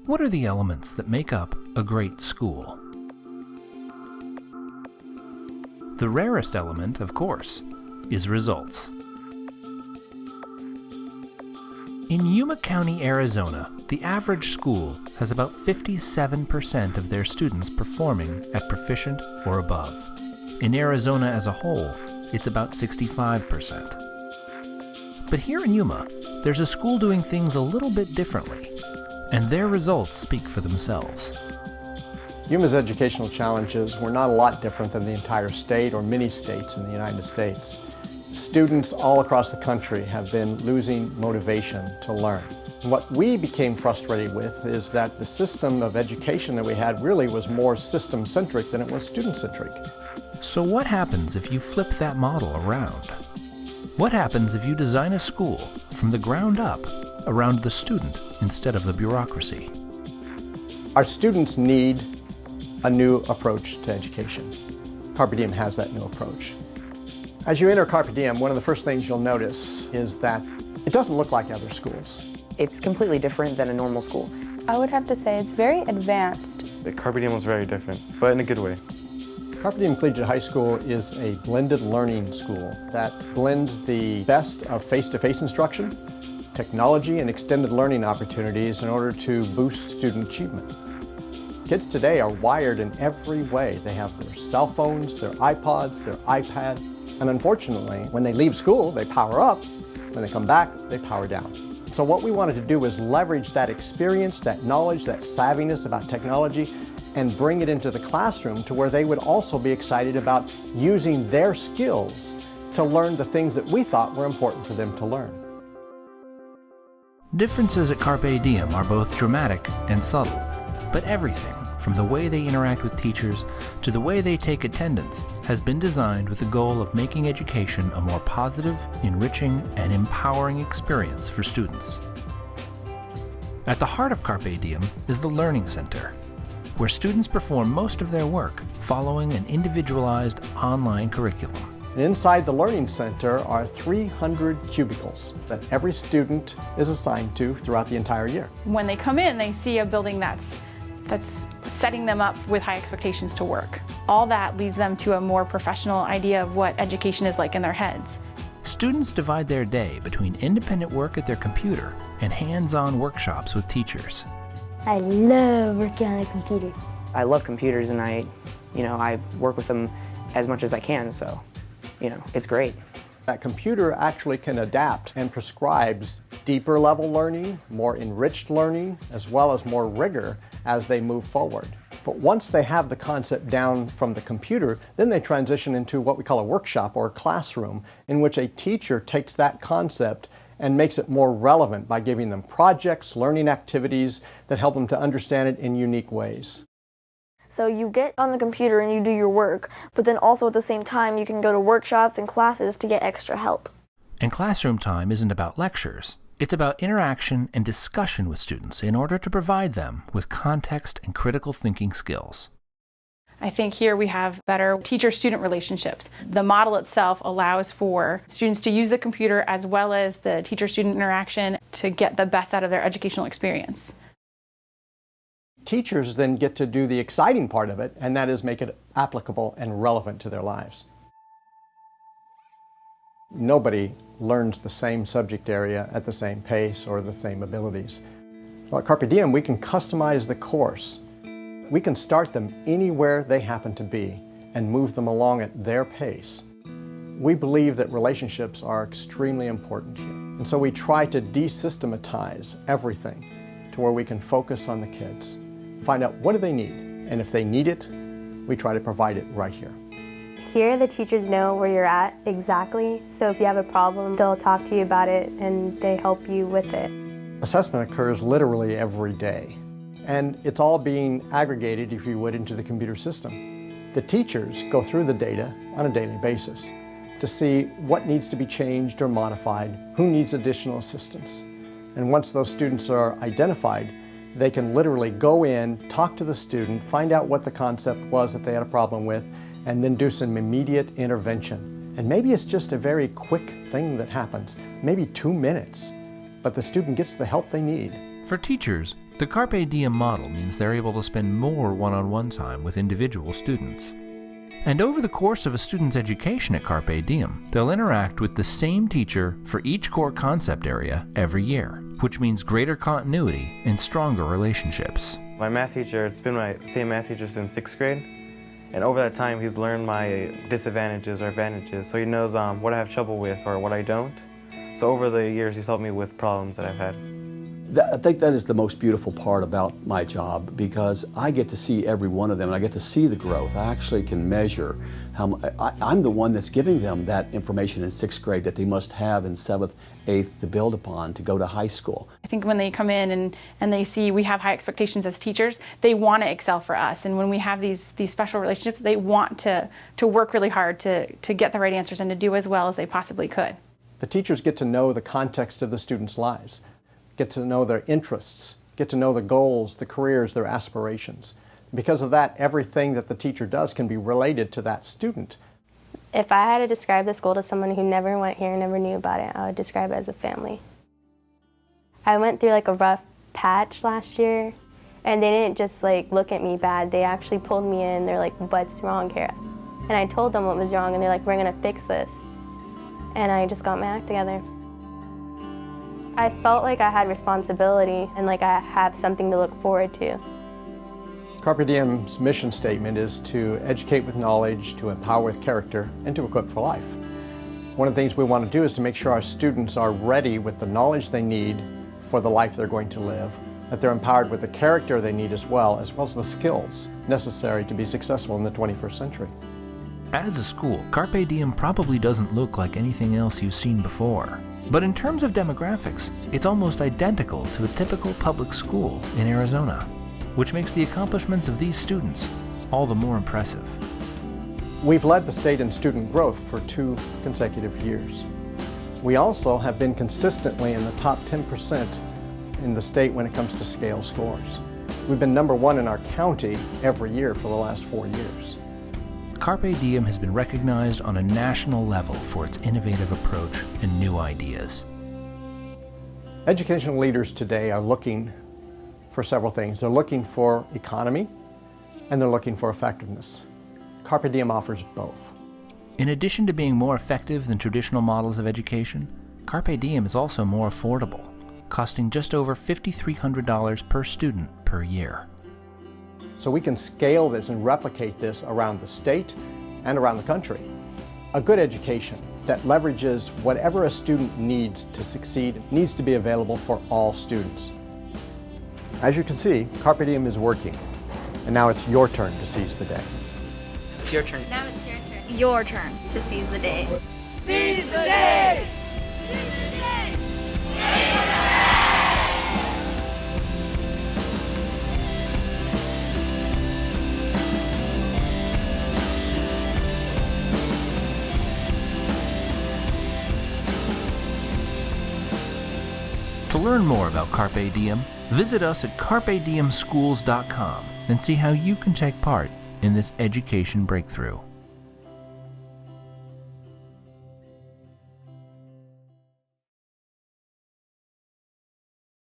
What are the elements that make up a great school? The rarest element, of course, is results. In Yuma County, Arizona, the average school has about 57% of their students performing at proficient or above. In Arizona as a whole, it's about 65%. But here in Yuma, there's a school doing things a little bit differently, and their results speak for themselves. Yuma's educational challenges were not a lot different than the entire state or many states in the United States. Students all across the country have been losing motivation to learn. What we became frustrated with is that the system of education that we had really was more system-centric than it was student-centric. So what happens if you flip that model around? What happens if you design a school from the ground up around the student instead of the bureaucracy? Our students need a new approach to education. Carpe Diem has that new approach. As you enter Carpe Diem, one of the first things you'll notice is that it doesn't look like other schools. It's completely different than a normal school. I would have to say it's very advanced. The Carpe Diem was very different, but in a good way. Carpe Diem Collegiate High School is a blended learning school that blends the best of face-to-face instruction, technology, and extended learning opportunities in order to boost student achievement. Kids today are wired in every way. They have their cell phones, their iPods, their iPad, and unfortunately, when they leave school, they power up. When they come back, they power down. So what we wanted to do was leverage that experience, that knowledge, that savviness about technology, and bring it into the classroom to where they would also be excited about using their skills to learn the things that we thought were important for them to learn. Differences at Carpe Diem are both dramatic and subtle, but everything, from the way they interact with teachers to the way they take attendance, has been designed with the goal of making education a more positive, enriching, and empowering experience for students. At the heart of Carpe Diem is the Learning Center, where students perform most of their work following an individualized online curriculum. And inside the Learning Center are 300 cubicles that every student is assigned to throughout the entire year. When they come in, they see a building that's setting them up with high expectations to work. All that leads them to a more professional idea of what education is like in their heads. Students divide their day between independent work at their computer and hands-on workshops with teachers. I love working on a computer. I love computers and I work with them as much as I can, so, it's great. That computer actually can adapt and prescribes deeper level learning, more enriched learning, as well as more rigor as they move forward. But once they have the concept down from the computer, then they transition into what we call a workshop or a classroom, in which a teacher takes that concept and makes it more relevant by giving them projects, learning activities that help them to understand it in unique ways. So you get on the computer and you do your work, but then also at the same time you can go to workshops and classes to get extra help. And classroom time isn't about lectures. It's about interaction and discussion with students in order to provide them with context and critical thinking skills. I think here we have better teacher-student relationships. The model itself allows for students to use the computer as well as the teacher-student interaction to get the best out of their educational experience. Teachers then get to do the exciting part of it, and that is make it applicable and relevant to their lives. Nobody learns the same subject area at the same pace or the same abilities. Well, at Carpe Diem, we can customize the course. We can start them anywhere they happen to be and move them along at their pace. We believe that relationships are extremely important here. And so we try to desystematize everything to where we can focus on the kids, find out what do they need, and if they need it, we try to provide it right here. Here the teachers know where you're at exactly, so if you have a problem, they'll talk to you about it and they help you with it. Assessment occurs literally every day, and it's all being aggregated, if you would, into the computer system. The teachers go through the data on a daily basis to see what needs to be changed or modified, who needs additional assistance. And once those students are identified, they can literally go in, talk to the student, find out what the concept was that they had a problem with, and then do some immediate intervention. And maybe it's just a very quick thing that happens, maybe 2 minutes, but the student gets the help they need. For teachers, The Carpe Diem model means they're able to spend more one-on-one time with individual students. And over the course of a student's education at Carpe Diem, they'll interact with the same teacher for each core concept area every year, which means greater continuity and stronger relationships. My math teacher, it's been my same math teacher since 6th grade. And over that time, he's learned my disadvantages or advantages, so he knows what I have trouble with or what I don't. So over the years, he's helped me with problems that I've had. I think that is the most beautiful part about my job, because I get to see every one of them and I get to see the growth. I actually can measure how I'm the one that's giving them that information in 6th grade that they must have in 7th, 8th to build upon to go to high school. I think when they come in and they see we have high expectations as teachers, they want to excel for us. And when we have these special relationships, they want to work really hard to get the right answers and to do as well as they possibly could. The teachers get to know the context of the students' lives, get to know their interests, get to know the goals, the careers, their aspirations. Because of that, everything that the teacher does can be related to that student. If I had to describe the school to someone who never went here, never knew about it, I would describe it as a family. I went through like a rough patch last year, and they didn't just like look at me bad. They actually pulled me in. They're like, "What's wrong, Kara?" And I told them what was wrong, and they're like, "We're gonna fix this." And I just got my act together. I felt like I had responsibility and like I have something to look forward to. Carpe Diem's mission statement is to educate with knowledge, to empower with character, and to equip for life. One of the things we want to do is to make sure our students are ready with the knowledge they need for the life they're going to live, that they're empowered with the character they need as well as the skills necessary to be successful in the 21st century. As a school, Carpe Diem probably doesn't look like anything else you've seen before. But in terms of demographics, it's almost identical to a typical public school in Arizona, which makes the accomplishments of these students all the more impressive. We've led the state in student growth for 2 consecutive years. We also have been consistently in the top 10% in the state when it comes to scale scores. We've been number 1 in our county every year for the last 4 years. Carpe Diem has been recognized on a national level for its innovative approach and new ideas. Educational leaders today are looking for several things. They're looking for economy and they're looking for effectiveness. Carpe Diem offers both. In addition to being more effective than traditional models of education, Carpe Diem is also more affordable, costing just over $5,300 per student per year. So we can scale this and replicate this around the state and around the country. A good education that leverages whatever a student needs to succeed needs to be available for all students. As you can see, Carpe Diem is working, and now it's your turn to seize the day. It's your turn. Now it's your turn. Your turn to seize the day. Seize the day! Seize the day! To learn more about Carpe Diem, visit us at carpediemschools.com and see how you can take part in this education breakthrough.